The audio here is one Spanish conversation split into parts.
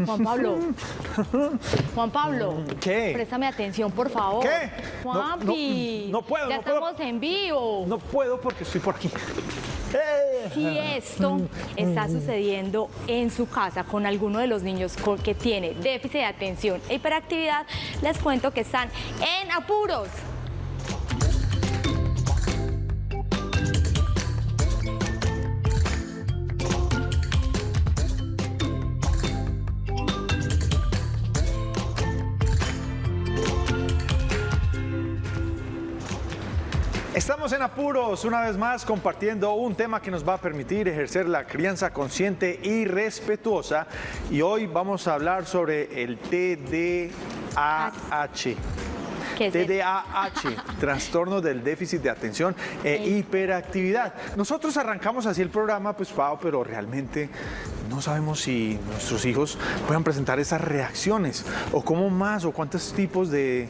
Juan Pablo. Juan Pablo. ¿Qué? Préstame atención, por favor. ¿Qué? Juanpi. No puedo, Ya no puedo. estamos en vivo. No puedo porque estoy por aquí. Si esto está sucediendo en su casa con alguno de los niños que tiene déficit de atención e hiperactividad, les cuento que están en apuros. Estamos en apuros, una vez más, compartiendo un tema que nos va a permitir ejercer la crianza consciente y respetuosa. Y hoy vamos a hablar sobre el TDAH. ¿Qué es TDAH, trastorno del déficit de atención e hiperactividad. Nosotros arrancamos así el programa, pues, Pau, pero realmente no sabemos si nuestros hijos puedan presentar esas reacciones o cómo más o cuántos tipos de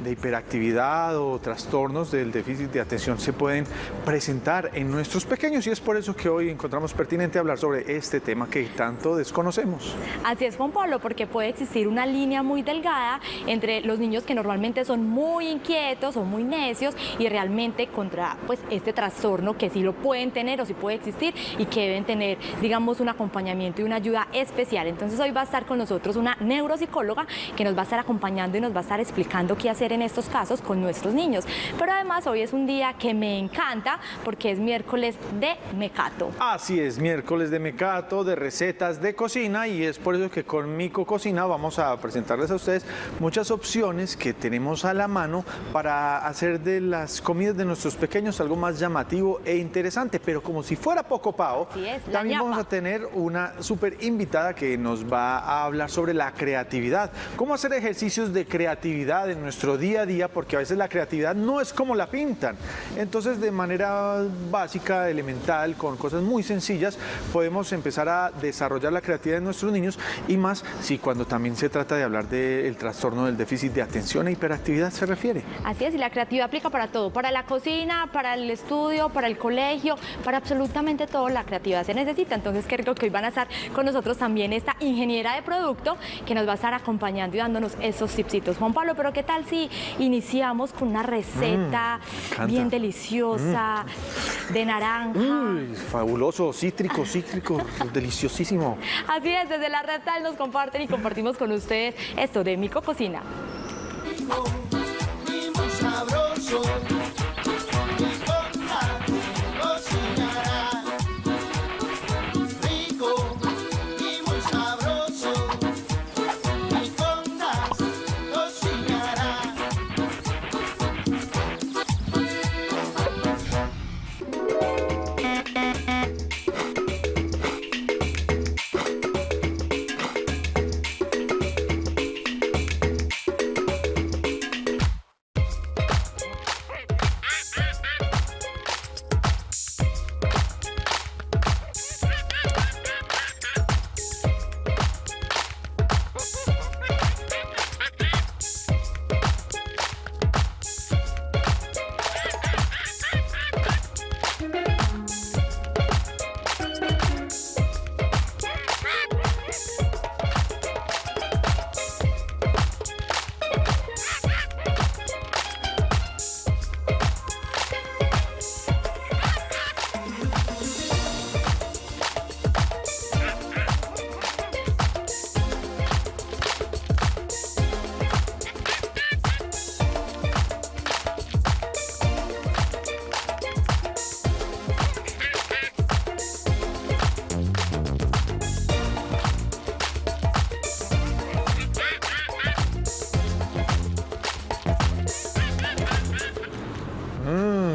hiperactividad o trastornos del déficit de atención se pueden presentar en nuestros pequeños, y es por eso que hoy encontramos pertinente hablar sobre este tema que tanto desconocemos. Así es, Juan Pablo, porque puede existir una línea muy delgada entre los niños que normalmente son muy inquietos o muy necios y realmente contra pues este trastorno que sí lo pueden tener o sí puede existir y que deben tener, digamos, un acompañamiento y una ayuda especial. Entonces hoy va a estar con nosotros una neuropsicóloga que nos va a estar acompañando y nos va a estar explicando qué hacer en estos casos con nuestros niños. Pero además hoy es un día que me encanta porque es miércoles de Mecato. Así es, miércoles de Mecato, de recetas de cocina, y es por eso que con Mico Cocina vamos a presentarles a ustedes muchas opciones que tenemos a la mano para hacer de las comidas de nuestros pequeños algo más llamativo e interesante. Pero como si fuera poco, Pau, también vamos a tener una súper invitada que nos va a hablar sobre la creatividad, cómo hacer ejercicios de creatividad en nuestro día a día, porque a veces la creatividad no es como la pintan. Entonces, de manera básica, elemental, con cosas muy sencillas, podemos empezar a desarrollar la creatividad de nuestros niños, y más si cuando también se trata de hablar del trastorno del déficit de atención e hiperactividad se refiere. Así es, y la creatividad aplica para todo, para la cocina, para el estudio, para el colegio, para absolutamente todo la creatividad se necesita. Entonces creo que hoy van a estar con nosotros también esta ingeniera de producto que nos va a estar acompañando y dándonos esos tipsitos. Juan Pablo, pero ¿qué tal si iniciamos con una receta bien deliciosa de naranja? Uy, fabuloso, cítrico, deliciosísimo. Así es, desde la Red Tal nos comparten y compartimos con ustedes esto de Mico Cocina. Muy sabroso.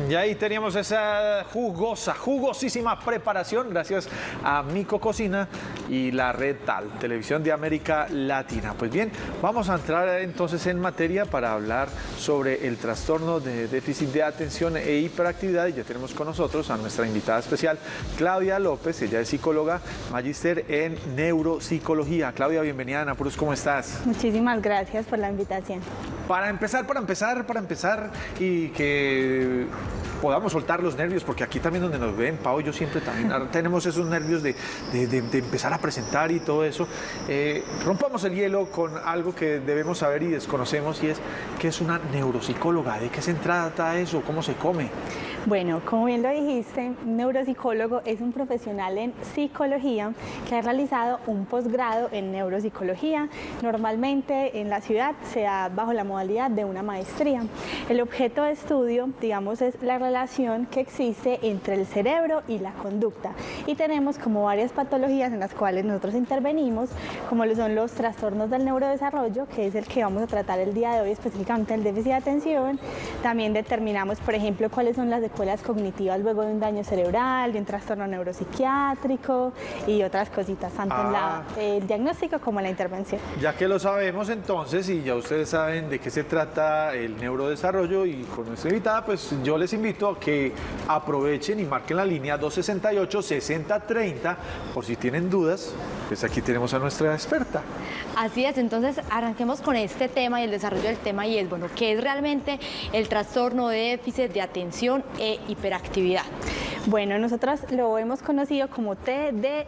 Y ahí teníamos esa jugosísima preparación gracias a Mico Cocina y la Red Tal, Televisión de América Latina. Pues bien, vamos a entrar entonces en materia para hablar sobre el trastorno de déficit de atención e hiperactividad, y ya tenemos con nosotros a nuestra invitada especial, Claudia López. Ella es psicóloga, magíster en neuropsicología. Claudia, bienvenida a Apuros, ¿cómo estás? Muchísimas gracias por la invitación. Para empezar, y que podamos soltar los nervios, porque aquí también donde nos ven, Pau y yo siempre también tenemos esos nervios de empezar a presentar y todo eso. Rompamos el hielo con algo que debemos saber y desconocemos, y es ¿qué es una neuropsicóloga? ¿De qué se trata eso? ¿Cómo se come? Bueno, como bien lo dijiste, un neuropsicólogo es un profesional en psicología que ha realizado un posgrado en neuropsicología. Normalmente en la ciudad se da bajo la modalidad de una maestría. El objeto de estudio, digamos, es la relación que existe entre el cerebro y la conducta. Y tenemos como varias patologías en las cuales nosotros intervenimos, como lo son los trastornos del neurodesarrollo, que es el que vamos a tratar el día de hoy, específicamente el déficit de atención. También determinamos, por ejemplo, cuáles son las secuelas cognitivas luego de un daño cerebral, de un trastorno neuropsiquiátrico y otras cositas, tanto en el diagnóstico como en la intervención. Ya que lo sabemos entonces, y ya ustedes saben de qué se trata el neurodesarrollo, y con nuestra invitada, pues yo les invito a que aprovechen y marquen la línea 268-6030 por si tienen dudas, pues aquí tenemos a nuestra experta. Así es, entonces arranquemos con este tema y el desarrollo del tema, y es, bueno, ¿qué es realmente el trastorno de déficit de atención e hiperactividad? Bueno, nosotros lo hemos conocido como TDAH,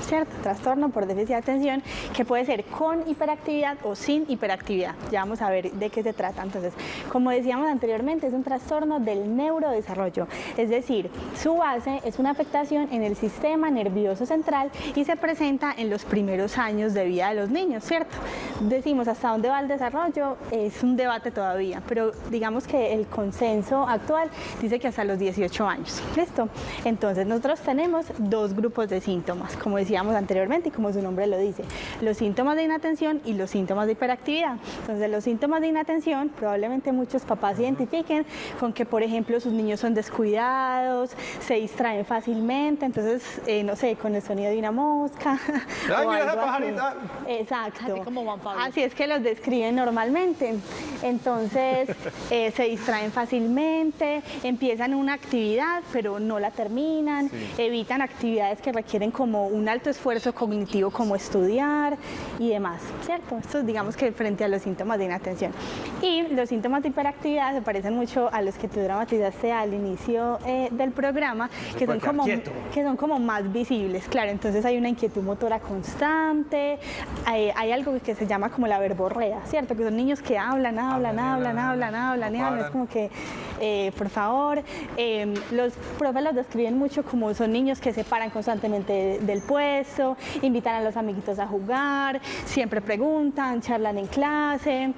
¿cierto? Trastorno por déficit de atención, que puede ser con hiperactividad o sin hiperactividad. Ya vamos a ver de qué se trata. Entonces, como decíamos anteriormente, es un trastorno del neurodesarrollo, es decir, su base es una afectación en el sistema nervioso central y se presenta en los primeros años de vida de los niños, ¿cierto? Decimos hasta dónde va el desarrollo, es un debate todavía, pero digamos que el consenso actual dice que hasta los 18 años. ¿Listo? Entonces, nosotros tenemos dos grupos de síntomas, como decíamos anteriormente y como su nombre lo dice, los síntomas de inatención y los síntomas de hiperactividad. Entonces, los síntomas de inatención, probablemente muchos papás identifiquen con que, por ejemplo, sus niños son descuidados, se distraen fácilmente, entonces, no sé, con el sonido de una mosca. ¡Ay, o mira algo esa pajarita! así. Exacto. Así como Juan Pablo. Así es que los describen normalmente. Entonces, se distraen fácilmente, empiezan una actividad, pero no la terminan, evitan actividades que requieren como un alto esfuerzo cognitivo, como estudiar y demás, ¿cierto? Esto digamos que frente a los síntomas de inatención. Y los síntomas de hiperactividad se parecen mucho a los que tú dramatizaste al inicio del programa, que son como más visibles, claro. Entonces hay una inquietud motora constante, hay algo que se llama como la verborrea, ¿cierto? Que son niños que hablan, es como que, por favor, los profes los describen mucho como son niños que se paran constantemente del puesto, invitan a los amiguitos a jugar, siempre preguntan, charlan en clase.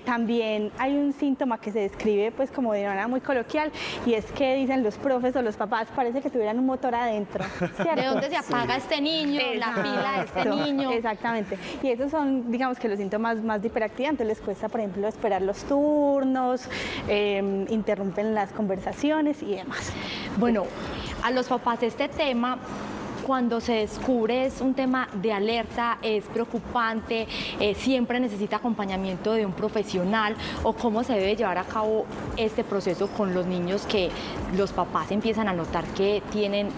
También hay un síntoma que se describe pues como de manera muy coloquial, y es que dicen los profes o los papás, parece que tuvieran un motor adentro, ¿cierto? ¿De dónde se apaga este niño? La pila de este niño. Exactamente. Y esos son, digamos que los síntomas más de hiperactividad. Entonces les cuesta, por ejemplo, esperar los turnos, interrumpen las conversaciones y demás. Bueno, a los papás este tema, cuando se descubre, es un tema de alerta, es preocupante, siempre necesita acompañamiento de un profesional, o cómo se debe llevar a cabo este proceso con los niños que los papás empiezan a notar que tienen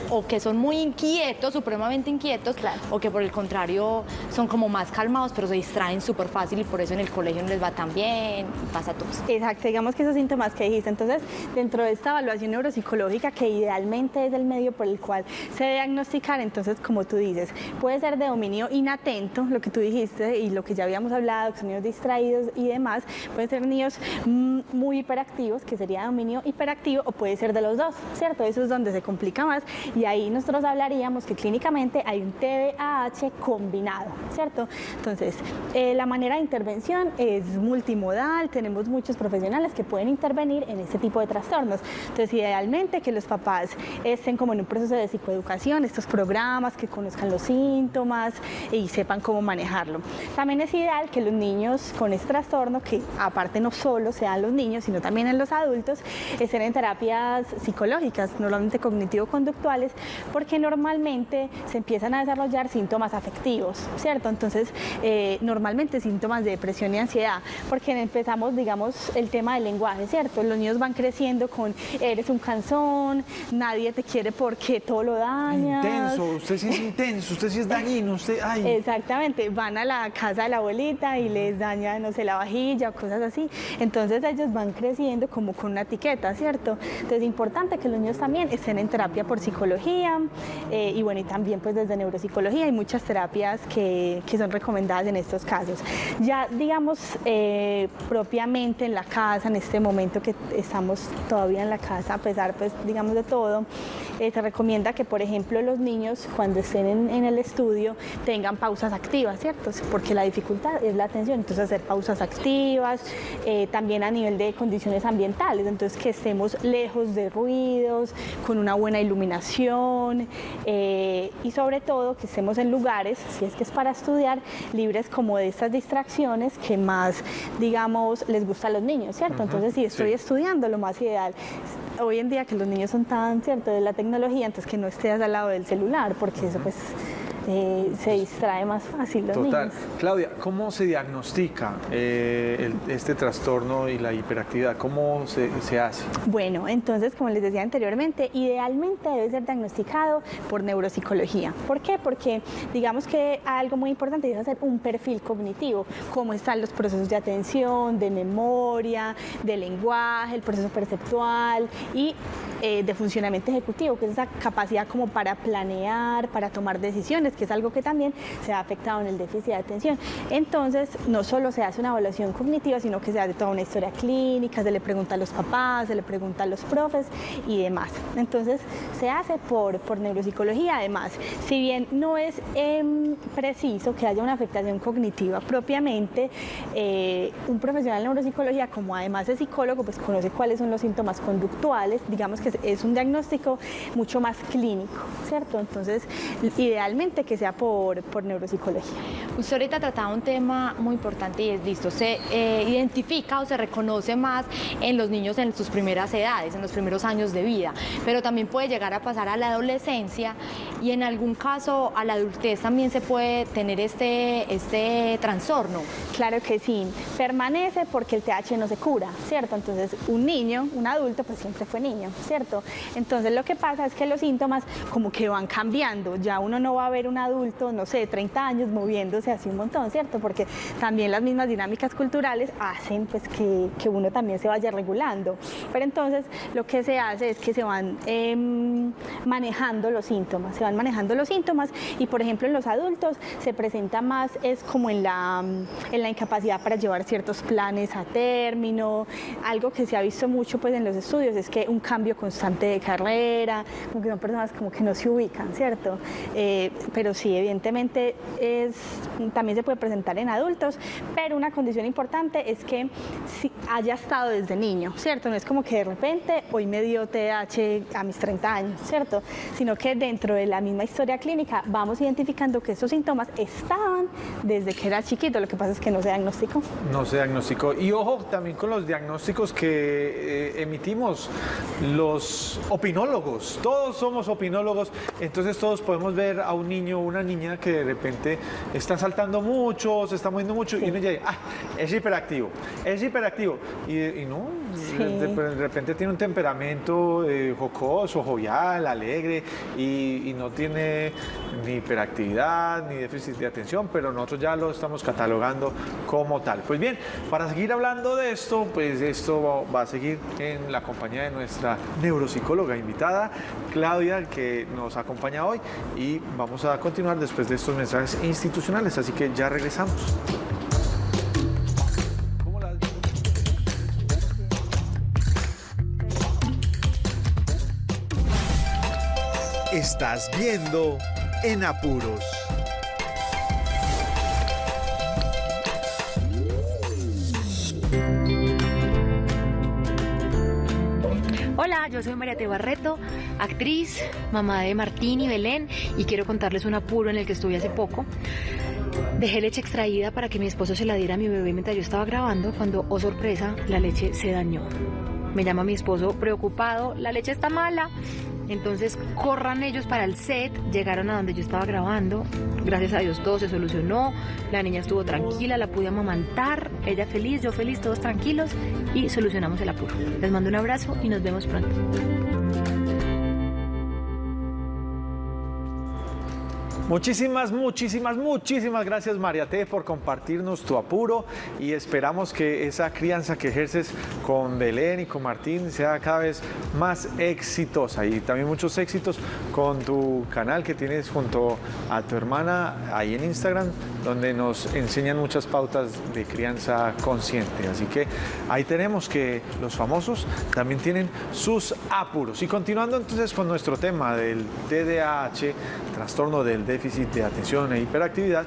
o que son muy inquietos, supremamente inquietos, claro, o que por el contrario son como más calmados, pero se distraen súper fácil y por eso en el colegio no les va tan bien, pasa todo. Exacto, digamos que esos síntomas que dijiste. Entonces, dentro de esta evaluación neuropsicológica, que idealmente es el medio por el cual se debe diagnosticar, entonces, como tú dices, puede ser de dominio inatento, lo que tú dijiste y lo que ya habíamos hablado, que son niños distraídos y demás, pueden ser niños muy hiperactivos, que sería dominio hiperactivo, o puede ser de los dos, ¿cierto? Eso es donde se complica más, y ahí nosotros hablaríamos que clínicamente hay un TDAH combinado, ¿cierto? Entonces, la manera de intervención es multimodal, tenemos muchos profesionales que pueden intervenir en este tipo de trastornos. Entonces, idealmente que los papás estén como en un proceso de psicoeducación, estos programas, que conozcan los síntomas y sepan cómo manejarlo. También es ideal que los niños con este trastorno, que aparte no solo sean los niños, sino también en los adultos, estén en terapias psicológicas, normalmente cognitivo-conductuales, porque normalmente se empiezan a desarrollar síntomas afectivos, ¿cierto? Entonces, normalmente síntomas de depresión y ansiedad, porque empezamos, digamos, el tema del lenguaje, ¿cierto? Los niños van creciendo con eres un cansón, nadie te quiere porque todo lo dañas. Intenso, usted sí es intenso, usted sí es dañino, usted, ay. Exactamente, van a la casa de la abuelita y les daña, no sé, la vajilla o cosas así. Entonces ellos van creciendo como con una etiqueta, ¿cierto? Entonces es importante que los niños también estén en terapia por psicología y bueno, y también pues desde neuropsicología hay muchas terapias que son recomendadas en estos casos. Ya digamos propiamente en la casa, en este momento que estamos todavía en la casa, a pesar pues digamos de todo, se recomienda que por ejemplo los niños cuando estén en el estudio tengan pausas activas, ¿cierto? Porque la dificultad es la atención, entonces hacer pausas activas, también a nivel de condiciones ambientales, entonces que estemos lejos de ruidos, con una buena iluminación y sobre todo que estemos en lugares, si es que es para estudiar, libres como de estas distracciones que más, digamos, les gusta a los niños, ¿cierto? Entonces si estoy estudiando, lo más ideal, hoy en día que los niños son tan, ¿cierto?, de la tecnología, entonces que no estés al lado del celular, porque eso pues se distrae más fácil los Total. niños. Claudia, ¿cómo se diagnostica este trastorno y la hiperactividad? ¿Cómo se hace? Bueno, entonces, como les decía anteriormente, idealmente debe ser diagnosticado por neuropsicología. ¿Por qué? Porque digamos que algo muy importante es hacer un perfil cognitivo, cómo están los procesos de atención, de memoria, de lenguaje, el proceso perceptual y de funcionamiento ejecutivo, que es esa capacidad como para planear, para tomar decisiones, que es algo que también se ha afectado en el déficit de atención. Entonces, no solo se hace una evaluación cognitiva, sino que se hace toda una historia clínica, se le pregunta a los papás, se le pregunta a los profes y demás. Entonces, se hace por neuropsicología. Además, si bien no es preciso que haya una afectación cognitiva propiamente, un profesional de neuropsicología, como además es psicólogo, pues conoce cuáles son los síntomas conductuales, digamos que es un diagnóstico mucho más clínico, ¿cierto? Entonces, idealmente que sea por neuropsicología. Usted ahorita trataba un tema muy importante y es listo, se identifica o se reconoce más en los niños en sus primeras edades, en los primeros años de vida, pero también puede llegar a pasar a la adolescencia y en algún caso a la adultez también se puede tener este trastorno. Claro que sí, permanece porque el TDAH no se cura, ¿cierto? Entonces un niño, un adulto, pues siempre fue niño, ¿cierto? Entonces lo que pasa es que los síntomas como que van cambiando, ya uno no va a ver un adulto, no sé, 30 años moviéndose así un montón, ¿cierto? Porque también las mismas dinámicas culturales hacen pues que uno también se vaya regulando. Pero entonces lo que se hace es que se van manejando los síntomas, y por ejemplo en los adultos se presenta más, es como en la incapacidad para llevar ciertos planes a término, algo que se ha visto mucho pues en los estudios es que un cambio constante de carrera, como que son personas como que no se ubican, ¿cierto? Pero sí, evidentemente también se puede presentar en adultos, pero una condición importante es que si haya estado desde niño, ¿cierto? No es como que de repente hoy me dio TDAH a mis 30 años, ¿cierto? Sino que dentro de la misma historia clínica vamos identificando que estos síntomas estaban desde que era chiquito, lo que pasa es que no se diagnosticó. No se diagnosticó. Y ojo también con los diagnósticos que emitimos los opinólogos. Todos somos opinólogos, entonces todos podemos ver a un niño o una niña que de repente está saltando mucho, se está moviendo mucho y uno ya dice, es hiperactivo. Y no, sí. de repente tiene un temperamento jocoso, jovial, alegre y no tiene ni hiperactividad ni déficit de atención, pero nosotros ya lo estamos catalogando como tal. Pues bien, para seguir hablando de esto, pues esto va a seguir en la compañía de nuestra neuropsicóloga invitada, Claudia, que nos acompaña hoy, y vamos a continuar después de estos mensajes institucionales, así que ya regresamos. Estás viendo En Apuros. Hola, yo soy María T. Barreto, actriz, mamá de Martín y Belén, y quiero contarles un apuro en el que estuve hace poco. Dejé leche extraída para que mi esposo se la diera a mi bebé mientras yo estaba grabando, cuando, oh sorpresa, la leche se dañó. Me llama mi esposo preocupado, la leche está mala. Entonces corran ellos para el set, llegaron a donde yo estaba grabando, gracias a Dios todo se solucionó, la niña estuvo tranquila, la pude amamantar, ella feliz, yo feliz, todos tranquilos y solucionamos el apuro. Les mando un abrazo y nos vemos pronto. Muchísimas gracias, María T, por compartirnos tu apuro y esperamos que esa crianza que ejerces con Belén y con Martín sea cada vez más exitosa y también muchos éxitos con tu canal que tienes junto a tu hermana ahí en Instagram, donde nos enseñan muchas pautas de crianza consciente. Así que ahí tenemos que los famosos también tienen sus apuros. Y continuando entonces con nuestro tema del TDAH, trastorno del déficit de atención e hiperactividad,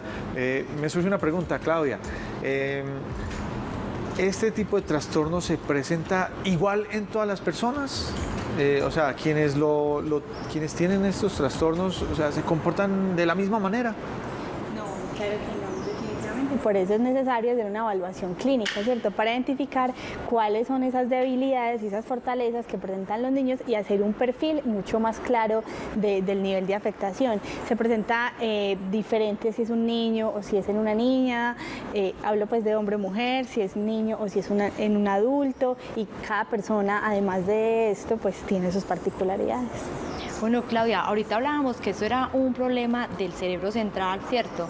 me surge una pregunta, Claudia. ¿Este tipo de trastorno se presenta igual en todas las personas? O sea, quienes tienen estos trastornos, o sea, ¿se comportan de la misma manera? No, claro que no. Por eso es necesario hacer una evaluación clínica, ¿cierto? Para identificar cuáles son esas debilidades y esas fortalezas que presentan los niños y hacer un perfil mucho más claro del nivel de afectación. Se presenta diferente si es un niño o si es en una niña, hablo pues de hombre o mujer, si es niño o si es en un adulto, y cada persona además de esto pues tiene sus particularidades. Bueno, Claudia, ahorita hablábamos que eso era un problema del cerebro central, ¿cierto?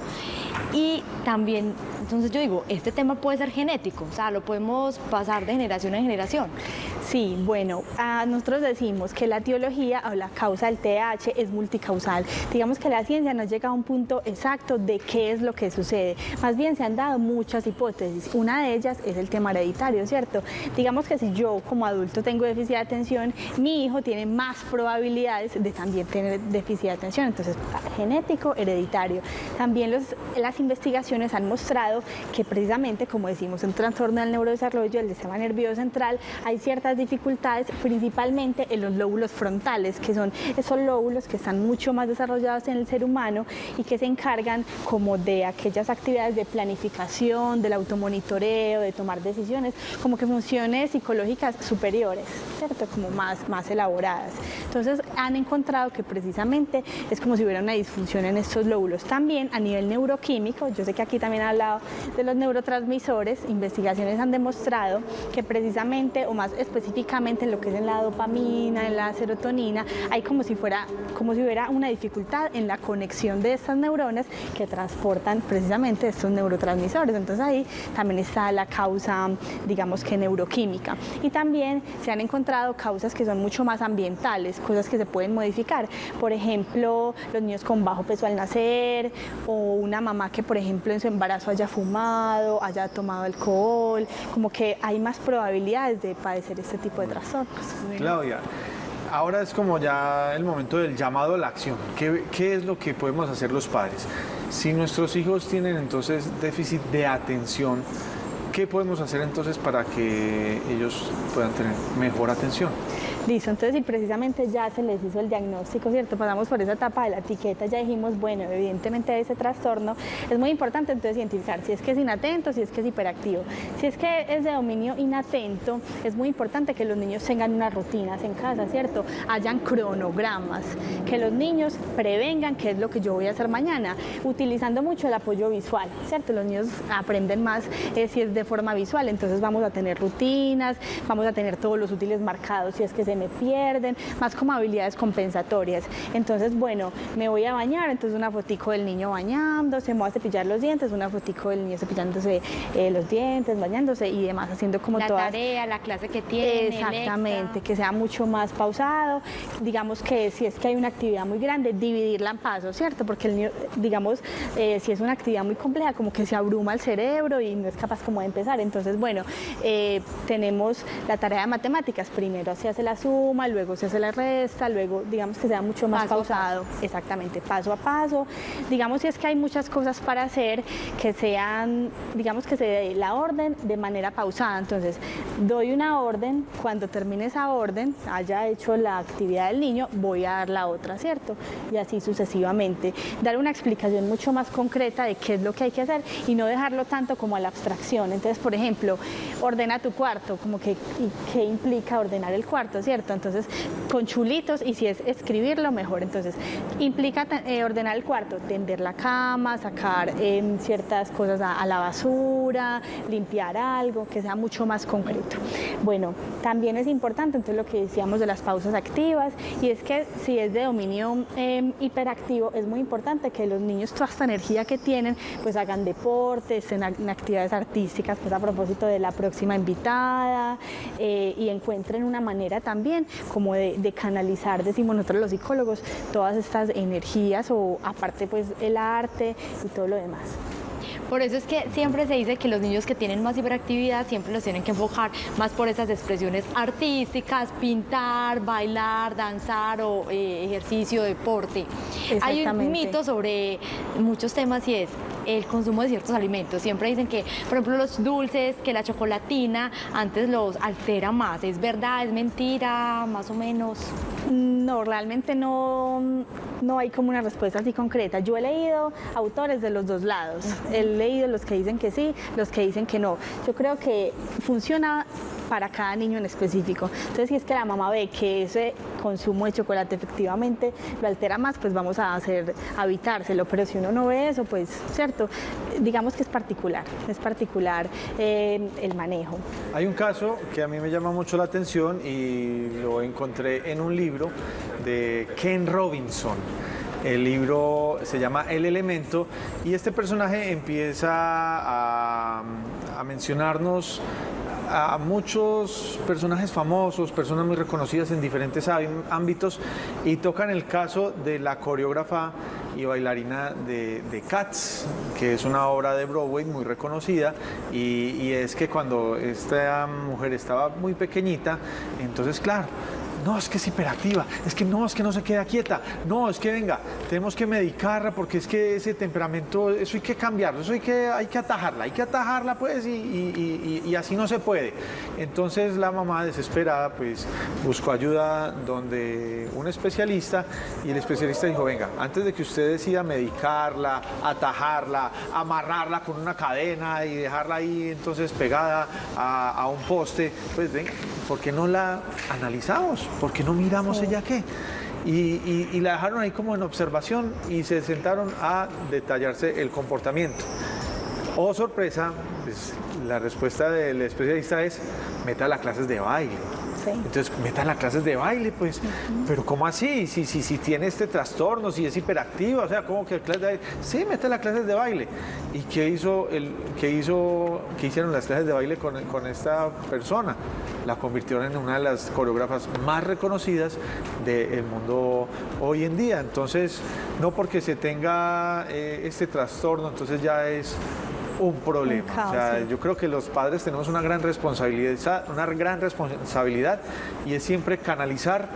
Y también, entonces yo digo, este tema puede ser genético, o sea, lo podemos pasar de generación en generación. Sí, bueno, nosotros decimos que la etiología o la causa del TDAH es multicausal. Digamos que la ciencia no llega a un punto exacto de qué es lo que sucede. Más bien se han dado muchas hipótesis. Una de ellas es el tema hereditario, ¿cierto? Digamos que si yo como adulto tengo déficit de atención, mi hijo tiene más probabilidades de también tener déficit de atención. Entonces, genético, hereditario. También las investigaciones han mostrado que precisamente, como decimos, en trastorno del neurodesarrollo del sistema nervioso central, hay ciertas dificultades, principalmente en los lóbulos frontales, que son esos lóbulos que están mucho más desarrollados en el ser humano y que se encargan como de aquellas actividades de planificación, del automonitoreo, de tomar decisiones, como que funciones psicológicas superiores, ¿cierto? Como más elaboradas. Entonces han encontrado que precisamente es como si hubiera una disfunción en estos lóbulos. También a nivel neuroquímico, yo sé que aquí también he hablado de los neurotransmisores, investigaciones han demostrado que precisamente, o más específicamente en lo que es en la dopamina, en la serotonina, hay como si hubiera una dificultad en la conexión de estas neuronas que transportan precisamente estos neurotransmisores. Entonces ahí también está la causa, digamos que neuroquímica. Y también se han encontrado causas que son mucho más ambientales, cosas que se pueden modificar. Por ejemplo, los niños con bajo peso al nacer, o una mamá que, por ejemplo, en su embarazo haya fumado, haya tomado alcohol, como que hay más probabilidades de padecer este tipo de trastornos. Claudia, ahora es como ya el momento del llamado a la acción. ¿Qué es lo que podemos hacer los padres? Si nuestros hijos tienen entonces déficit de atención, ¿qué podemos hacer entonces para que ellos puedan tener mejor atención? Listo, entonces si precisamente ya se les hizo el diagnóstico, ¿cierto? Pasamos por esa etapa de la etiqueta, ya dijimos, bueno, evidentemente ese trastorno, es muy importante entonces identificar si es que es inatento, si es que es hiperactivo. Si es que es de dominio inatento, es muy importante que los niños tengan unas rutinas en casa, ¿cierto? Hayan cronogramas, que los niños prevengan qué es lo que yo voy a hacer mañana, utilizando mucho el apoyo visual, ¿cierto? Los niños aprenden más si es de forma visual, entonces vamos a tener rutinas, vamos a tener todos los útiles marcados si es que se me pierden, más como habilidades compensatorias. Entonces, bueno, me voy a bañar, entonces una fotico del niño bañándose, me voy a cepillar los dientes, una fotico del niño cepillándose los dientes, bañándose y demás, haciendo como la todas... La tarea, la clase que tiene, exactamente, que sea mucho más pausado. Digamos que si es que hay una actividad muy grande, dividirla en pasos, ¿cierto? Porque el niño, digamos, si es una actividad muy compleja, como que se abruma el cerebro y no es capaz como de empezar. Entonces, bueno, tenemos la tarea de matemáticas, primero se hace la suma, luego se hace la resta, luego digamos que sea mucho más pausado, exactamente, paso a paso. Digamos si es que hay muchas cosas para hacer, que sean, digamos que se dé la orden de manera pausada. Entonces, doy una orden, cuando termine esa orden, haya hecho la actividad del niño, voy a dar la otra, ¿cierto? Y así sucesivamente. Dar una explicación mucho más concreta de qué es lo que hay que hacer y no dejarlo tanto como a la abstracción. Entonces, por ejemplo, ordena tu cuarto, como que, ¿qué implica ordenar el cuarto, cierto? Entonces, con chulitos, y si es escribirlo, mejor. Entonces, implica ordenar el cuarto, tender la cama, sacar ciertas cosas a la basura, limpiar algo, que sea mucho más concreto. Bueno, también es importante, entonces, lo que decíamos de las pausas activas, y es que si es de dominio hiperactivo, es muy importante que los niños, toda esta energía que tienen, pues hagan deportes, en actividades artísticas, pues a propósito de la próxima invitada, y encuentren una manera también como de canalizar, decimos nosotros los psicólogos, todas estas energías, o aparte pues el arte y todo lo demás. Por eso es que siempre se dice que los niños que tienen más hiperactividad siempre los tienen que enfocar más por esas expresiones artísticas, pintar, bailar, danzar o ejercicio, deporte. Hay un mito sobre muchos temas y es el consumo de ciertos alimentos. Siempre dicen que, por ejemplo, los dulces, que la chocolatina antes los altera más. ¿Es verdad? ¿Es mentira? Más o menos. No, realmente no hay como una respuesta así concreta. Yo he leído autores de los dos lados. He leído los que dicen que sí, los que dicen que no. Yo creo que funciona para cada niño en específico. Entonces, si es que la mamá ve que ese consumo de chocolate efectivamente lo altera más, pues vamos a evitárselo. Pero si uno no ve eso, pues, cierto, digamos que es particular el manejo. Hay un caso que a mí me llama mucho la atención y lo encontré en un libro de Ken Robinson. El libro se llama El Elemento y este personaje empieza a mencionarnos a muchos personajes famosos, personas muy reconocidas en diferentes ámbitos, y tocan el caso de la coreógrafa y bailarina de Cats, que es una obra de Broadway muy reconocida, y es que cuando esta mujer estaba muy pequeñita, entonces claro, no, es que es hiperactiva, es que no se queda quieta, no, es que venga, tenemos que medicarla porque es que ese temperamento, eso hay que cambiarlo, eso hay que atajarla pues y así no se puede. Entonces la mamá desesperada pues buscó ayuda donde un especialista y el especialista dijo, venga, antes de que usted decida medicarla, atajarla, amarrarla con una cadena y dejarla ahí entonces pegada a un poste, pues venga, ¿por qué no la analizamos? ¿Por qué no miramos ella qué? Y la dejaron ahí como en observación y se sentaron a detallarse el comportamiento. Oh, sorpresa, pues, la respuesta del especialista es, métala a clases de baile. Sí. Entonces, métala a clases de baile, pues, pero ¿cómo así? Si tiene este trastorno, si es hiperactiva, o sea, ¿cómo que clases de baile? Sí, métela a clases de baile. ¿Y qué hicieron las clases de baile con esta persona? La convirtieron en una de las coreógrafas más reconocidas del mundo hoy en día. Entonces, no porque se tenga este trastorno, entonces ya es un problema. O sea, yo creo que los padres tenemos una gran responsabilidad y es siempre canalizar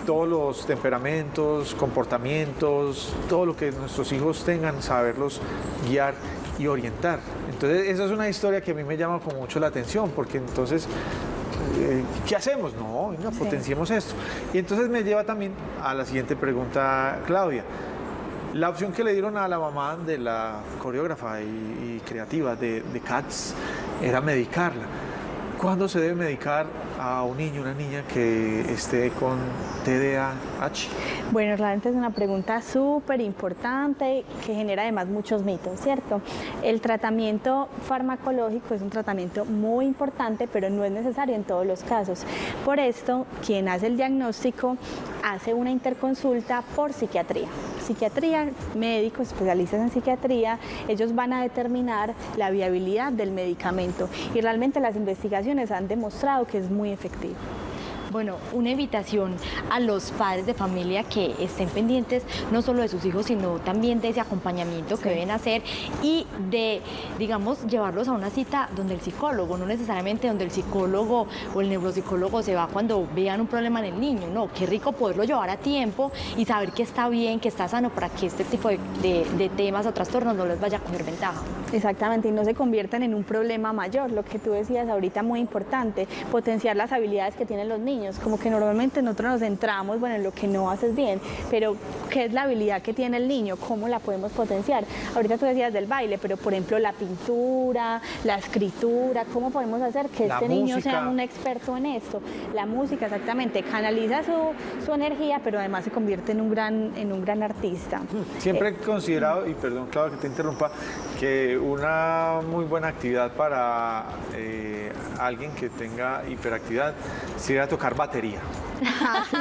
todos los temperamentos, comportamientos, todo lo que nuestros hijos tengan, saberlos guiar y orientar. Entonces, esa es una historia que a mí me llama con mucho la atención, porque entonces, ¿qué hacemos? No, venga, potenciemos esto. Y entonces me lleva también a la siguiente pregunta, Claudia. La opción que le dieron a la mamá de la coreógrafa y creativa de Cats era medicarla. ¿Cuándo se debe medicar a un niño, una niña que esté con TDAH? Bueno, realmente es una pregunta súper importante que genera además muchos mitos, ¿cierto? El tratamiento farmacológico es un tratamiento muy importante, pero no es necesario en todos los casos. Por esto, quien hace el diagnóstico hace una interconsulta por psiquiatría. Psiquiatría, médicos, especialistas en psiquiatría, ellos van a determinar la viabilidad del medicamento y realmente las investigaciones han demostrado que es muy efectivo. Bueno, una invitación a los padres de familia que estén pendientes no solo de sus hijos, sino también de ese acompañamiento que deben hacer y de, digamos, llevarlos a una cita donde el psicólogo, no necesariamente donde el psicólogo o el neuropsicólogo se va cuando vean un problema en el niño, no, qué rico poderlo llevar a tiempo y saber que está bien, que está sano para que este tipo de temas o trastornos no les vaya a coger ventaja. Exactamente, y no se conviertan en un problema mayor, lo que tú decías ahorita muy importante, potenciar las habilidades que tienen los niños. niños, como que normalmente nosotros nos centramos, bueno, en lo que no haces bien, pero ¿qué es la habilidad que tiene el niño? ¿Cómo la podemos potenciar? Ahorita tú decías del baile, pero por ejemplo la pintura, la escritura, ¿cómo podemos hacer que este niño sea un experto en esto? La música, exactamente, canaliza su energía, pero además se convierte en un gran artista. Siempre he considerado, y perdón, Claudia, que te interrumpa, que una muy buena actividad para alguien que tenga hiperactividad sería tocar batería.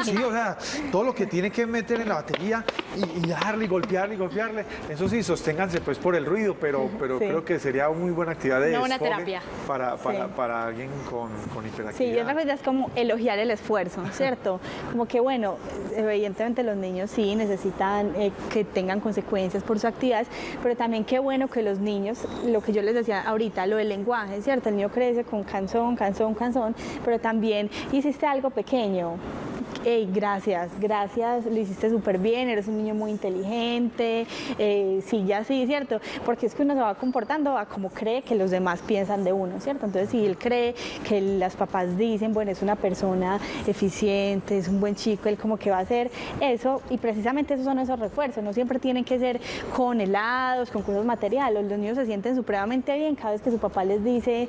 Sí, o sea, todo lo que tiene que meter en la batería y darle y golpearle, eso sí, sosténganse pues por el ruido, pero Sí. creo que sería una muy buena actividad de Una buena desfogue terapia. para alguien con hiperactividad. Sí, y otra cosa es como elogiar el esfuerzo, ¿cierto? Como que bueno, evidentemente los niños sí necesitan que tengan consecuencias por sus actividades, pero también qué bueno que los niños, lo que yo les decía ahorita, lo del lenguaje, ¿cierto? El niño crece con canción, pero también hiciste algo pequeño. Hey, gracias, lo hiciste súper bien, eres un niño muy inteligente, sí, ya sí, ¿cierto? Porque es que uno se va comportando a como cree que los demás piensan de uno, ¿cierto? Entonces, si él cree que las papás dicen, bueno, es una persona eficiente, es un buen chico, él como que va a hacer eso, y precisamente esos son esos refuerzos, no siempre tienen que ser con helados, con cosas materiales, los niños se sienten supremamente bien cada vez que su papá les dice,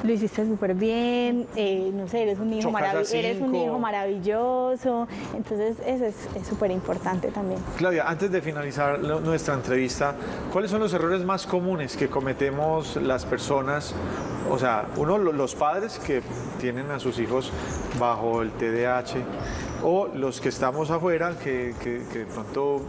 lo hiciste súper bien, no sé, eres un hijo maravilloso, entonces eso es súper importante también. Claudia, antes de finalizar nuestra entrevista, ¿cuáles son los errores más comunes que cometemos las personas? O sea, uno, los padres que tienen a sus hijos bajo el TDAH, o los que estamos afuera, que de pronto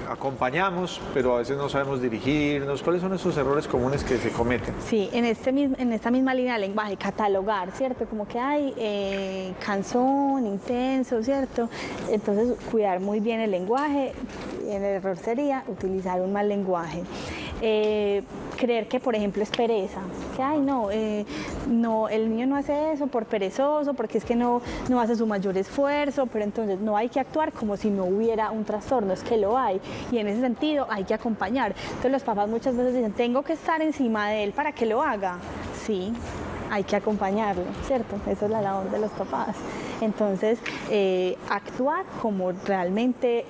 acompañamos, pero a veces no sabemos dirigirnos. ¿Cuáles son esos errores comunes que se cometen? Sí, en esta misma línea de lenguaje, catalogar, ¿cierto? Como que hay cansón, intenso, ¿cierto? Entonces, cuidar muy bien el lenguaje. El error sería utilizar un mal lenguaje. Creer que, por ejemplo, es pereza, que ay, no, el niño no hace eso por perezoso, porque es que no hace su mayor esfuerzo, pero entonces no hay que actuar como si no hubiera un trastorno, es que lo hay, y en ese sentido hay que acompañar. Entonces los papás muchas veces dicen, tengo que estar encima de él para que lo haga. Sí, hay que acompañarlo, ¿cierto? Esa es la labor de los papás. Entonces, actuar como realmente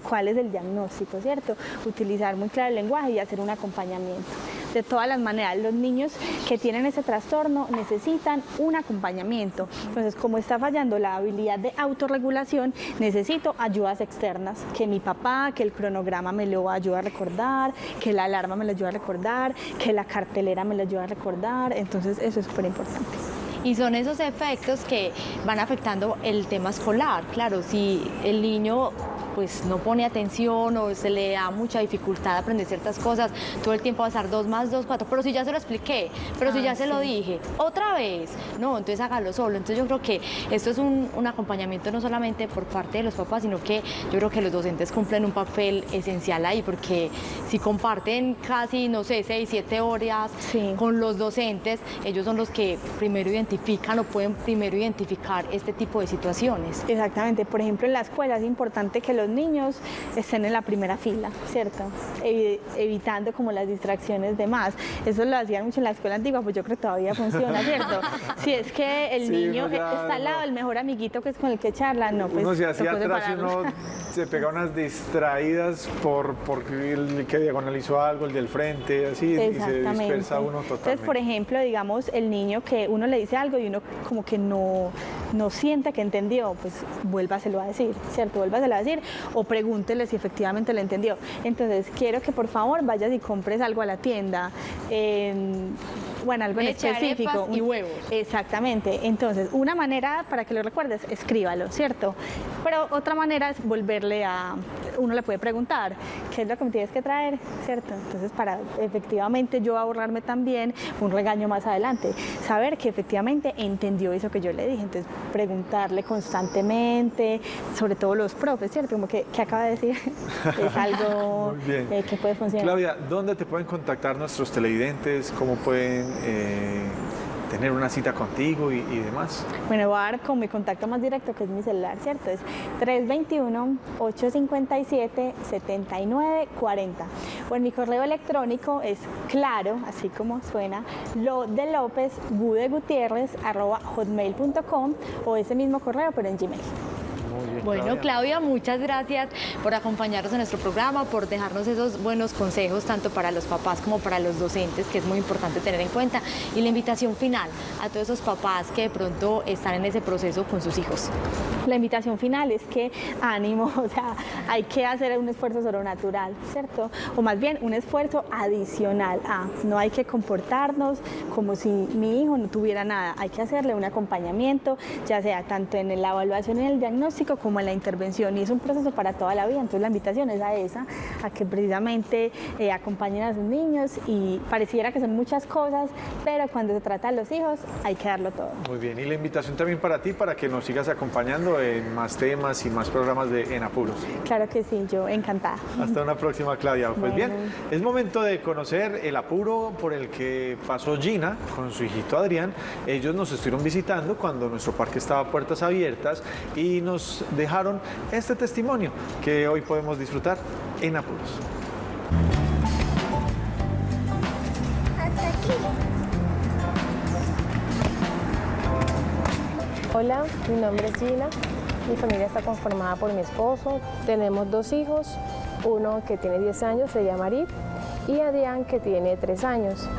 cuál es el diagnóstico, ¿cierto? Utilizar muy claro el lenguaje y hacer un acompañamiento. De todas las maneras, los niños que tienen ese trastorno necesitan un acompañamiento. Entonces, como está fallando la habilidad de autorregulación, necesito ayudas externas, que mi papá, que el cronograma me lo ayude a recordar, que la alarma me lo ayude a recordar, que la cartelera me lo ayude a recordar. Entonces, eso es súper importante. Y son esos efectos que van afectando el tema escolar. Claro, si el niño pues no pone atención o se le da mucha dificultad a aprender ciertas cosas, todo el tiempo va a estar 2 más 2, 4, pero si ya se lo expliqué, pero si ya se lo dije, otra vez, no, entonces hágalo solo. Entonces yo creo que esto es un acompañamiento no solamente por parte de los papás, sino que yo creo que los docentes cumplen un papel esencial ahí, porque si comparten casi, no sé, 6, 7 horas con los docentes, ellos son los que primero identifican o pueden primero identificar este tipo de situaciones. Exactamente, por ejemplo en la escuela es importante que los niños estén en la primera fila, ¿cierto? Evitando como las distracciones de más. Eso lo hacían mucho en la escuela antigua, pues yo creo que todavía funciona, ¿cierto? Si es que el niño está al lado del mejor amiguito que es con el que charla, no, pues uno se hacía atrás y uno se pega unas distraídas porque el que diagonalizó algo, el del frente, así, y se dispersa uno totalmente. Entonces, por ejemplo, digamos, el niño que uno le dice algo y uno como que no siente que entendió, pues vuélvaselo a decir, ¿cierto? Vuélvaselo a decir o pregúntele si efectivamente lo entendió. Entonces, quiero que por favor vayas y compres algo a la tienda, bueno, algo en específico. Y huevos. Exactamente. Entonces, una manera para que lo recuerdes, escríbalo, ¿cierto? Pero otra manera es volverle uno le puede preguntar, ¿qué es lo que me tienes que traer? ¿Cierto? Entonces, para efectivamente yo ahorrarme también un regaño más adelante, saber que efectivamente entendió eso que yo le dije. Entonces, preguntarle constantemente, sobre todo los profes, ¿cierto? Como que acaba de decir, es algo que puede funcionar. Claudia, ¿dónde te pueden contactar nuestros televidentes? ¿Cómo pueden tener una cita contigo y demás? Bueno, voy a dar con mi contacto más directo, que es mi celular, ¿cierto? Es 321-857-7940. O en mi correo electrónico es claro, así como suena, loddelopez@hotmail.com, o ese mismo correo, pero en Gmail. Bueno, Claudia, muchas gracias por acompañarnos en nuestro programa, por dejarnos esos buenos consejos, tanto para los papás como para los docentes, que es muy importante tener en cuenta. Y la invitación final a todos esos papás que de pronto están en ese proceso con sus hijos. La invitación final es que ánimo, o sea, hay que hacer un esfuerzo sobrenatural, ¿cierto? O más bien un esfuerzo adicional a, no hay que comportarnos como si mi hijo no tuviera nada, hay que hacerle un acompañamiento, ya sea tanto en la evaluación y en el diagnóstico como en la intervención, y es un proceso para toda la vida. Entonces la invitación es a esa, a que precisamente acompañen a sus niños, y pareciera que son muchas cosas, pero cuando se trata de los hijos hay que darlo todo. Muy bien, y la invitación también para ti, para que nos sigas acompañando en más temas y más programas de En Apuros. Claro que sí, yo encantada. Hasta una próxima, Claudia. Pues bien, es momento de conocer el apuro por el que pasó Gina con su hijito Adrián. Ellos nos estuvieron visitando cuando nuestro parque estaba a puertas abiertas y nos dejaron este testimonio que hoy podemos disfrutar en Apuros. Hola, mi nombre es Gina, mi familia está conformada por mi esposo, tenemos 2 hijos, uno que tiene 10 años, se llama Arif, y Adrián, que tiene 3 años.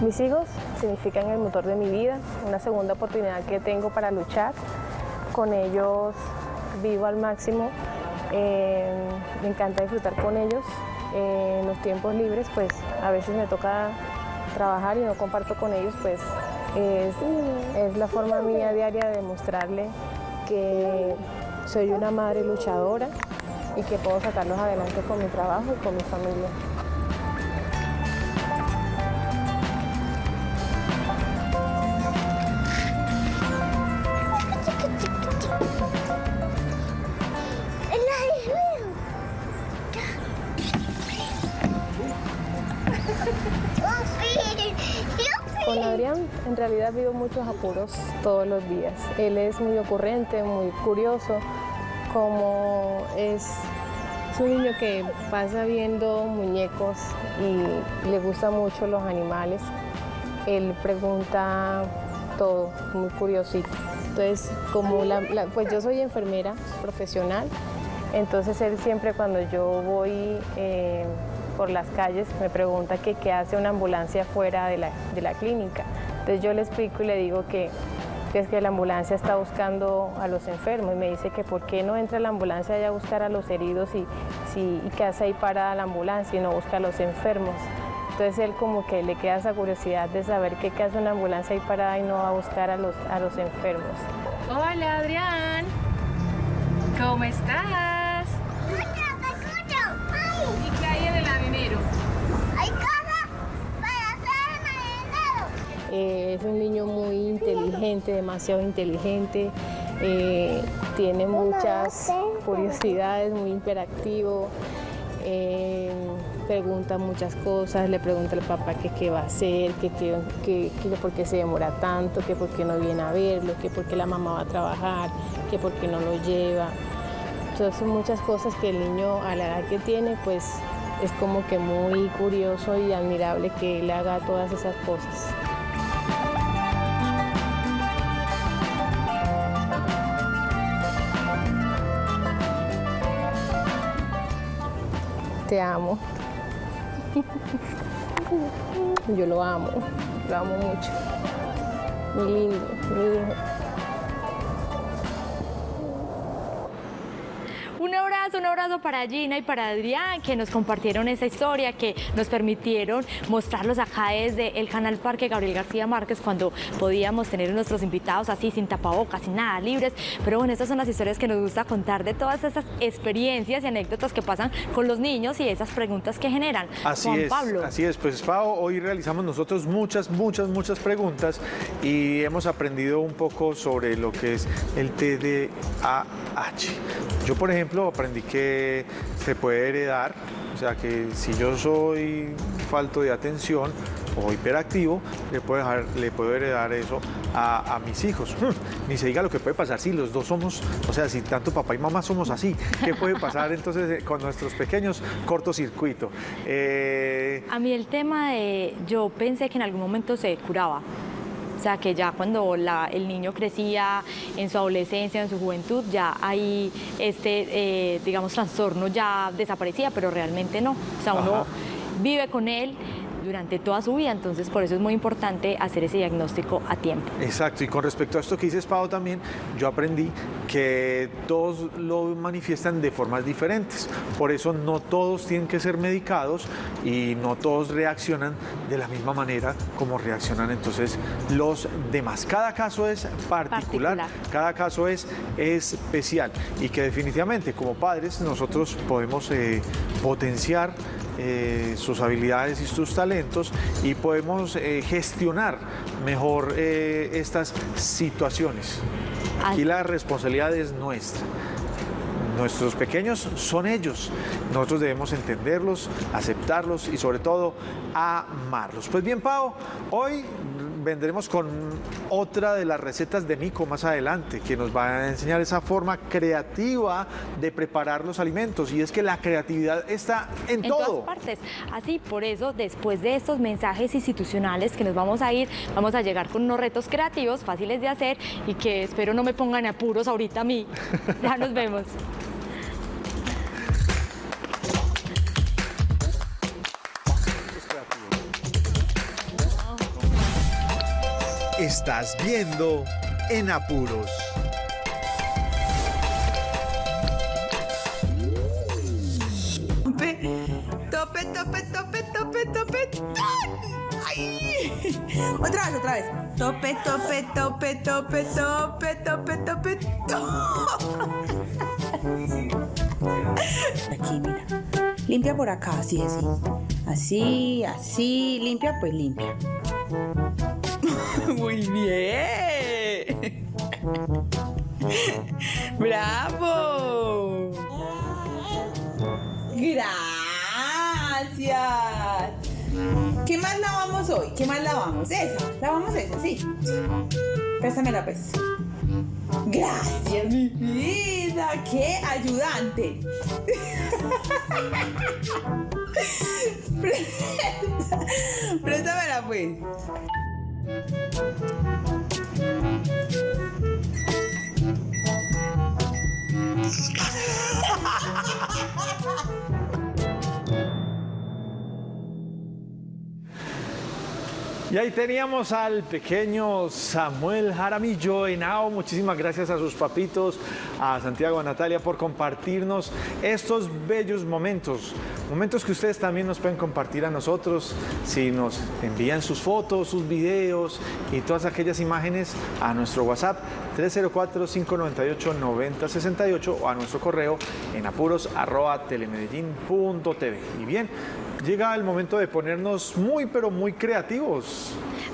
Mis hijos significan el motor de mi vida, una segunda oportunidad que tengo para luchar. Con ellos vivo al máximo, me encanta disfrutar con ellos. En los tiempos libres, pues a veces me toca trabajar y no comparto con ellos, pues es la forma mía diaria de demostrarle que soy una madre luchadora y que puedo sacarlos adelante con mi trabajo y con mi familia. Con Adrián en realidad vivo muchos apuros todos los días. Él es muy ocurrente, muy curioso, como es un niño que pasa viendo muñecos y le gustan mucho los animales. Él pregunta todo, muy curiosito. Entonces, como pues yo soy enfermera profesional, entonces él siempre cuando yo voy por las calles me pregunta que qué hace una ambulancia fuera de la clínica. Entonces yo le explico y le digo que es que la ambulancia está buscando a los enfermos, y me dice que por qué no entra la ambulancia allá a buscar a los heridos y qué hace ahí parada la ambulancia y no busca a los enfermos. Entonces él como que le queda esa curiosidad de saber qué hace una ambulancia ahí parada y no va a buscar a los enfermos. Hola Adrián, ¿cómo estás? ¿Y qué hay en el arenero? Hay cosas para hacer en el arenero. Es un niño muy inteligente, demasiado inteligente, tiene muchas curiosidades, muy hiperactivo, pregunta muchas cosas, le pregunta al papá que qué va a hacer, que por qué se demora tanto, que por qué no viene a verlo, que por qué la mamá va a trabajar, que por qué no lo lleva. Entonces son muchas cosas que el niño a la edad que tiene, pues es como que muy curioso y admirable que él haga todas esas cosas. Te amo. Yo lo amo mucho. Muy lindo, mi hijo. Un abrazo para Gina y para Adrián, que nos compartieron esa historia, que nos permitieron mostrarlos acá desde el canal Parque Gabriel García Márquez, cuando podíamos tener a nuestros invitados así, sin tapabocas, sin nada, libres. Pero bueno, estas son las historias que nos gusta contar, de todas esas experiencias y anécdotas que pasan con los niños y esas preguntas que generan. Juan Pablo. Así es, pues Pau, hoy realizamos nosotros muchas preguntas y hemos aprendido un poco sobre lo que es el TDAH. Yo, por ejemplo, ejemplo, aprendí que se puede heredar, o sea que si yo soy falto de atención o hiperactivo, le puedo heredar eso a mis hijos. Ni se diga lo que puede pasar si los dos somos, o sea, si tanto papá y mamá somos así, ¿qué puede pasar entonces con nuestros pequeños? Cortocircuito. A mí el tema yo pensé que en algún momento se curaba. O sea, que ya cuando el niño crecía en su adolescencia, en su juventud, ya ahí digamos, trastorno ya desaparecía, pero realmente no. O sea, uno vive con él durante toda su vida, entonces por eso es muy importante hacer ese diagnóstico a tiempo. Exacto, y con respecto a esto que dices, Pau, también, yo aprendí que todos lo manifiestan de formas diferentes, por eso no todos tienen que ser medicados y no todos reaccionan de la misma manera como reaccionan entonces los demás. Cada caso es particular. Cada caso es especial y que definitivamente como padres nosotros podemos potenciar sus habilidades y sus talentos y podemos gestionar mejor estas situaciones. Aquí la responsabilidad es nuestra. Nuestros pequeños son ellos. Nosotros debemos entenderlos, aceptarlos y sobre todo amarlos. Pues bien, Pau, hoy vendremos con otra de las recetas de Mico más adelante, que nos va a enseñar esa forma creativa de preparar los alimentos. Y es que la creatividad está en todo. En todas partes. Así, por eso, después de estos mensajes institucionales que nos vamos a ir, vamos a llegar con unos retos creativos, fáciles de hacer y que espero no me pongan apuros ahorita a mí. Ya nos vemos. Estás viendo En Apuros. Tope, tope, tope, tope, tope, tope. ¡Ay! Otra vez. Tope, tope, tope, tope, tope, tope, tope, tope. Aquí, mira. Limpia por acá, así, así. Así, así. Limpia, pues limpia. Muy bien. ¡Bravo! Gracias. ¿Qué más lavamos hoy? ¿Qué más lavamos? Esa. Lavamos esa, sí. Préstamela, pues. Gracias, mi vida. ¡Qué ayudante! Préstamela, pues. Y ahí teníamos al pequeño Samuel Jaramillo Henao. Muchísimas gracias a sus papitos, a Santiago, a Natalia, por compartirnos estos bellos momentos. Momentos que ustedes también nos pueden compartir a nosotros si nos envían sus fotos, sus videos y todas aquellas imágenes a nuestro WhatsApp 304-598-9068 o a nuestro correo en apuros@telemedellin.tv. Y bien, llega el momento de ponernos muy, pero muy creativos.